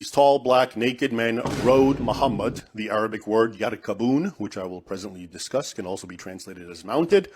These tall, black, naked men rode Muhammad. The Arabic word yarkabun, which I will presently discuss, can also be translated as mounted,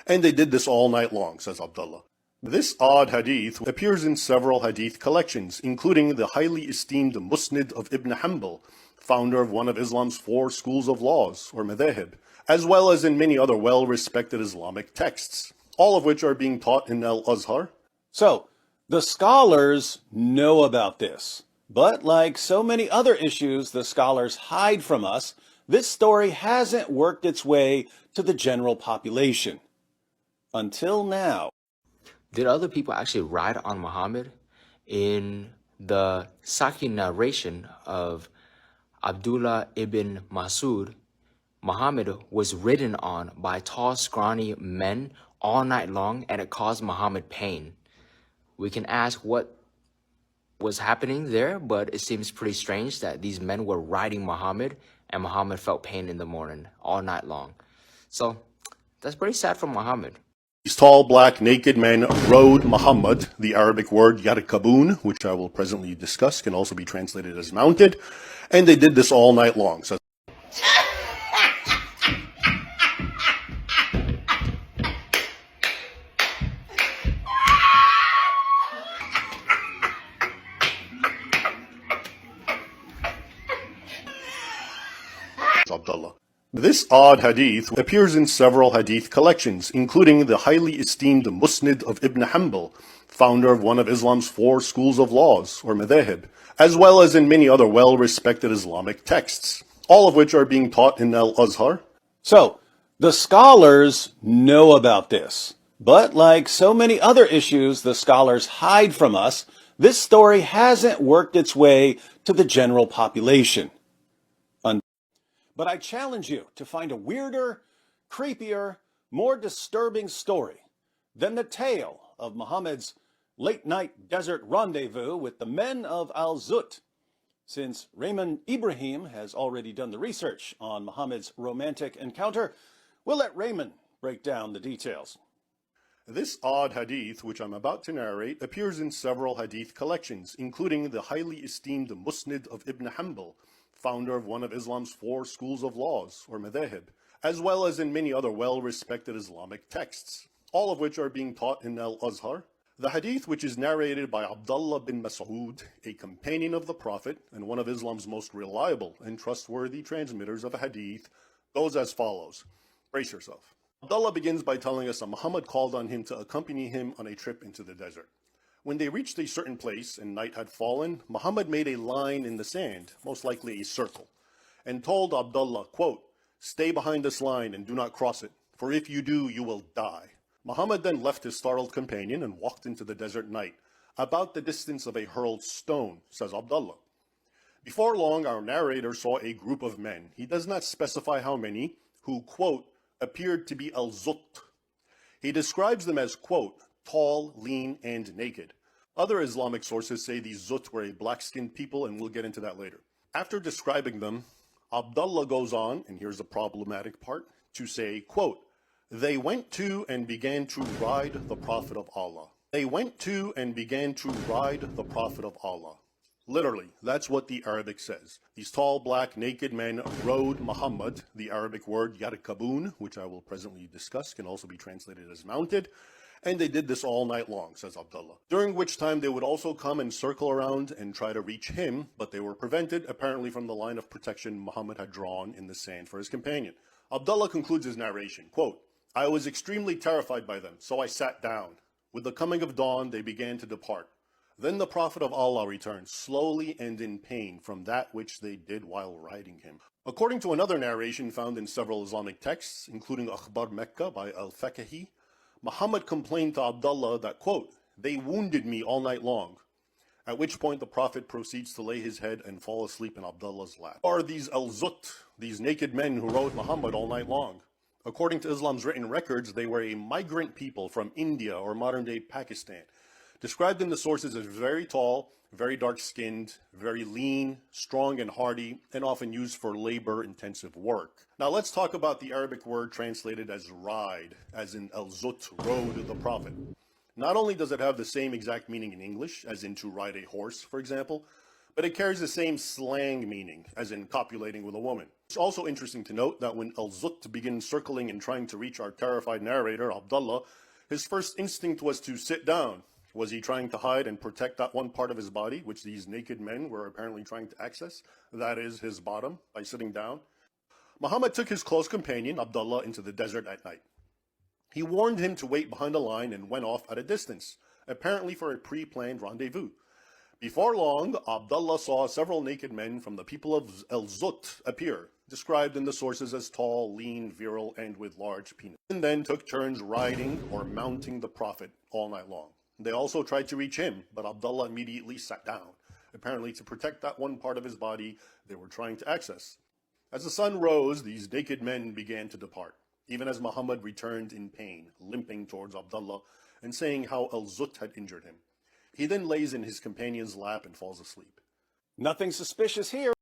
and they did this all night long, says Abdullah. This odd hadith appears in several hadith collections, including the highly esteemed Musnad of Ibn Hanbal, founder of one of Islam's 4 schools of laws, or madhahib, as well as in many other well-respected Islamic texts, all of which are being taught in Al-Azhar. So, the scholars know about this, but like so many other issues the scholars hide from us, this story hasn't worked its way to the general population. Until now. Did other people actually ride on Muhammad? In the Sahih narration of Abdullah ibn Masud, Muhammad was ridden on by tall, scrawny men all night long, and it caused Muhammad pain. We can ask what was happening there, but it seems pretty strange that these men were riding Muhammad, and Muhammad felt pain in the morning all night long. So that's pretty sad for Muhammad. These tall, black, naked men rode Muhammad. The Arabic word yarkabun, which I will presently discuss, can also be translated as mounted, and they did this all night long. So Abdullah. This odd hadith appears in several hadith collections, including the highly esteemed Musnad of Ibn Hanbal, founder of one of Islam's 4 schools of laws, or madhahib, as well as in many other well-respected Islamic texts, all of which are being taught in Al-Azhar. So, the scholars know about this, but like so many other issues the scholars hide from us, this story hasn't worked its way to the general population. But I challenge you to find a weirder, creepier, more disturbing story than the tale of Muhammad's late-night desert rendezvous with the men of Al-Zutt. Since Raymond Ibrahim has already done the research on Muhammad's romantic encounter, we'll let Raymond break down the details. This odd hadith, which I'm about to narrate, appears in several hadith collections, including the highly esteemed Musnad of Ibn Hanbal, founder of one of Islam's 4 schools of laws, or madhahib, as well as in many other well-respected Islamic texts, all of which are being taught in Al-Azhar. The hadith, which is narrated by Abdullah bin Mas'ud, a companion of the Prophet and one of Islam's most reliable and trustworthy transmitters of a hadith, goes as follows. Brace yourself. Abdullah begins by telling us that Muhammad called on him to accompany him on a trip into the desert. When they reached a certain place and night had fallen, Muhammad made a line in the sand, most likely a circle, and told Abdullah, quote, "Stay behind this line and do not cross it, for if you do, you will die." Muhammad then left his startled companion and walked into the desert night, about the distance of a hurled stone, says Abdullah. Before long, our narrator saw a group of men, he does not specify how many, who, quote, appeared to be Al-Zutt. He describes them as, quote, tall, lean, and naked. Other Islamic sources say these Zutt were a black-skinned people, and we'll get into that later. After describing them, Abdullah goes on, and here's the problematic part, to say, quote, "They went to and began to ride the Prophet of Allah." They went to and began to ride the Prophet of Allah. Literally, that's what the Arabic says. These tall, black, naked men rode Muhammad. The Arabic word yarkabun, which I will presently discuss, can also be translated as mounted, and they did this all night long, says Abdullah, during which time they would also come and circle around and try to reach him, but they were prevented, apparently from the line of protection Muhammad had drawn in the sand for his companion. Abdullah concludes his narration, quote, "I was extremely terrified by them, so I sat down. With the coming of dawn, they began to depart. Then the Prophet of Allah returned, slowly and in pain, from that which they did while riding him." According to another narration found in several Islamic texts, including Akhbar Mecca by Al-Fakahi, Muhammad complained to Abdullah that, quote, "They wounded me all night long," at which point the Prophet proceeds to lay his head and fall asleep in Abdullah's lap. Are these Al-Zutt, these naked men who rode Muhammad all night long? According to Islam's written records, they were a migrant people from India or modern-day Pakistan, described in the sources as very tall, very dark-skinned, very lean, strong and hardy, and often used for labor-intensive work. Now let's talk about the Arabic word translated as ride, as in Al-Zutt, rode the Prophet. Not only does it have the same exact meaning in English, as in to ride a horse, for example, but it carries the same slang meaning, as in copulating with a woman. It's also interesting to note that when Al-Zutt begins circling and trying to reach our terrified narrator, Abdullah, his first instinct was to sit down. Was he trying to hide and protect that one part of his body, which these naked men were apparently trying to access? That is, his bottom, by sitting down. Muhammad took his close companion, Abdullah, into the desert at night. He warned him to wait behind a line and went off at a distance, apparently for a pre-planned rendezvous. Before long, Abdullah saw several naked men from the people of Al-Zutt appear, described in the sources as tall, lean, virile, and with large penis, and then took turns riding or mounting the Prophet all night long. They also tried to reach him, but Abdullah immediately sat down, apparently to protect that one part of his body they were trying to access. As the sun rose, these naked men began to depart, even as Muhammad returned in pain, limping towards Abdullah and saying how Al-Zutt had injured him. He then lays in his companion's lap and falls asleep. Nothing suspicious here.